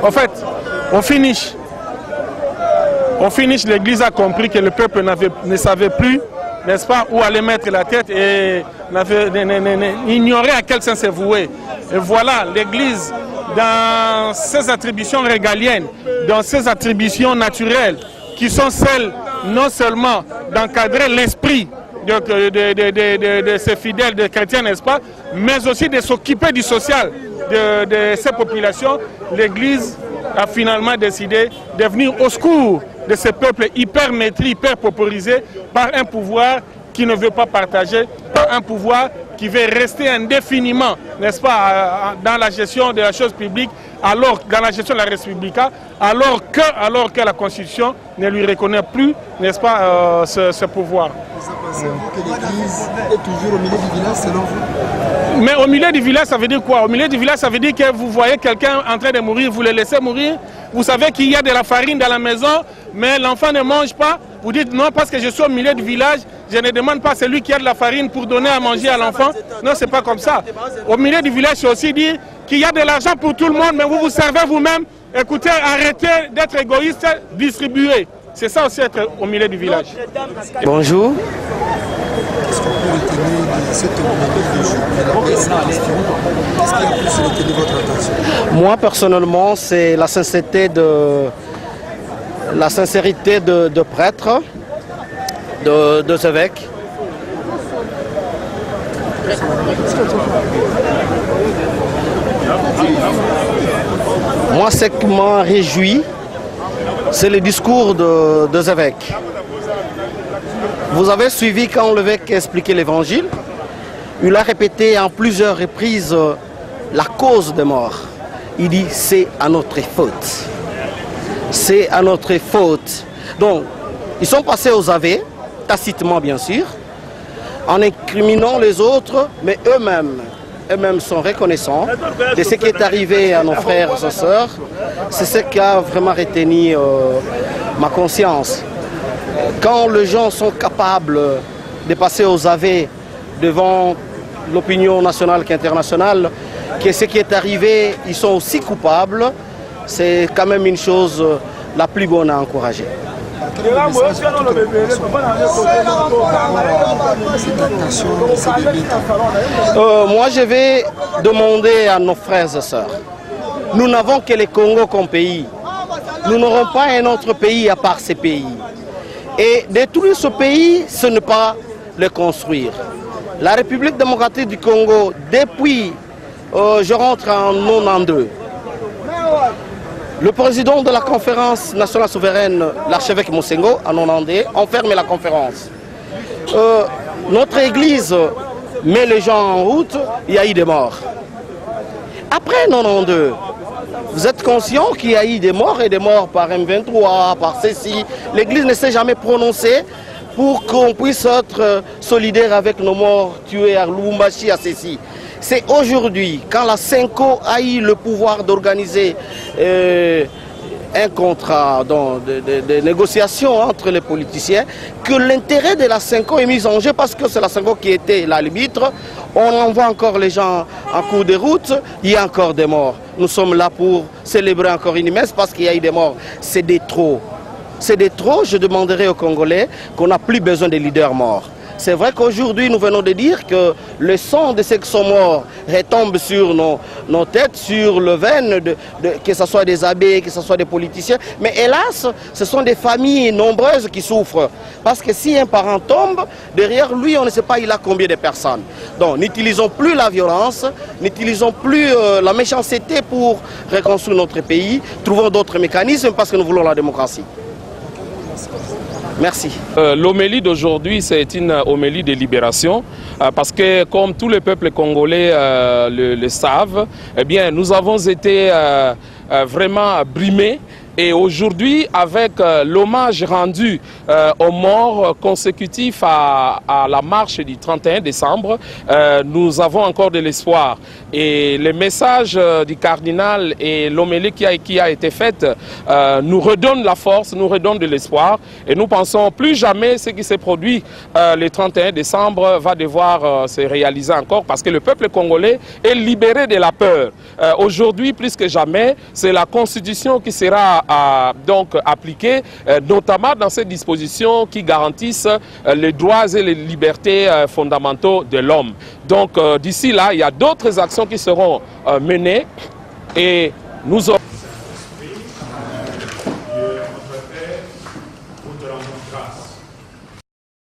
En fait, on finish. L'Église a compris que le peuple ne savait plus, n'est-ce pas, où aller mettre la tête et ignorait à quel sens c'est voué. Et voilà, l'Église, dans ses attributions régaliennes, dans ses attributions naturelles, qui sont celles non seulement d'encadrer l'esprit de ses fidèles, des chrétiens, n'est-ce pas, mais aussi de s'occuper du social de ces populations, l'Église a finalement décidé de venir au secours de ces peuples hyper maîtris, hyper pauperisés par un pouvoir qui ne veut pas partager, par un pouvoir qui veut rester indéfiniment, n'est-ce pas, dans la gestion de la chose publique, alors dans la gestion de la République, alors que la Constitution ne lui reconnaît plus, n'est-ce pas, ce pouvoir. Pensez-vous que l'Église est toujours au milieu du village selon vous? Mais au milieu du village, ça veut dire quoi? Au milieu du village, ça veut dire que vous voyez quelqu'un en train de mourir, vous le laissez mourir. Vous savez qu'il y a de la farine dans la maison, mais l'enfant ne mange pas. Vous dites non, parce que je suis au milieu du village, je ne demande pas celui qui a de la farine pour donner à manger à l'enfant. Non, c'est pas comme ça. Au milieu du village, c'est aussi dire qu'il y a de l'argent pour tout le monde, mais vous vous servez vous-même. Écoutez, arrêtez d'être égoïste, distribuez. C'est ça aussi être au milieu du village. Bonjour. Qu'est-ce qu'on peut retenir de cette communauté de la question? Qu'est-ce qui a plus retenu votre attention? Moi, personnellement, c'est la sincérité de prêtres, de évêques. Moi, ce qui m'a réjoui, c'est le discours des évêques. Vous avez suivi quand l'évêque expliquait l'évangile, il a répété en plusieurs reprises la cause de mort. Il dit c'est à notre faute. C'est à notre faute. Donc, ils sont passés aux aveux, tacitement bien sûr, en incriminant les autres, mais eux-mêmes sont reconnaissants de ce qui est arrivé à nos frères et sœurs. C'est ce qui a vraiment retenu ma conscience. Quand les gens sont capables de passer aux aveux devant l'opinion nationale qu'internationale, que ce qui est arrivé, ils sont aussi coupables, c'est quand même une chose la plus bonne à encourager. Moi, je vais demander à nos frères et sœurs. Nous n'avons que le Congo comme pays. Nous n'aurons pas un autre pays à part ces pays. Et détruire ce pays, ce n'est pas les construire. La République démocratique du Congo, depuis, je rentre en 92, le président de la conférence nationale souveraine, l'archevêque Mosengo, en 92, on ferme la conférence. Notre église met les gens en route, il y a eu des morts. Après 92, vous êtes conscient qu'il y a eu des morts et des morts par M23, par ceci. L'église ne s'est jamais prononcée pour qu'on puisse être solidaire avec nos morts tués à Lubumbashi, à ceci. C'est aujourd'hui, quand la Senko a eu le pouvoir d'organiser un contrat de négociation entre les politiciens, que l'intérêt de la Senko est mis en jeu parce que c'est la Senko qui était l'arbitre. On envoie encore les gens en cours de route, il y a encore des morts. Nous sommes là pour célébrer encore une messe parce qu'il y a eu des morts. C'est des trop. C'est des trop, je demanderai aux Congolais qu'on n'a plus besoin de leaders morts. C'est vrai qu'aujourd'hui, nous venons de dire que le sang de ceux qui sont morts retombe sur nos têtes, sur le veine, que ce soit des abbés, que ce soit des politiciens. Mais hélas, ce sont des familles nombreuses qui souffrent. Parce que si un parent tombe, derrière lui, on ne sait pas il a combien de personnes. Donc, n'utilisons plus la violence, n'utilisons plus la méchanceté pour reconstruire notre pays. Trouvons d'autres mécanismes parce que nous voulons la démocratie. Merci. L'homélie d'aujourd'hui, c'est une homélie de libération parce que comme tous les peuples congolais le savent, eh bien, nous avons été vraiment brimés. Et aujourd'hui, avec l'hommage rendu aux morts consécutifs à la marche du 31 décembre, nous avons encore de l'espoir. Et le message du cardinal et l'homélie qui a été faite nous redonne la force, nous redonne de l'espoir. Et nous pensons plus jamais ce qui s'est produit le 31 décembre va devoir se réaliser encore parce que le peuple congolais est libéré de la peur. Aujourd'hui, plus que jamais, c'est la constitution qui sera donc appliquées, notamment dans ces dispositions qui garantissent les droits et les libertés fondamentaux de l'homme. Donc d'ici là, il y a d'autres actions qui seront menées et nous aurons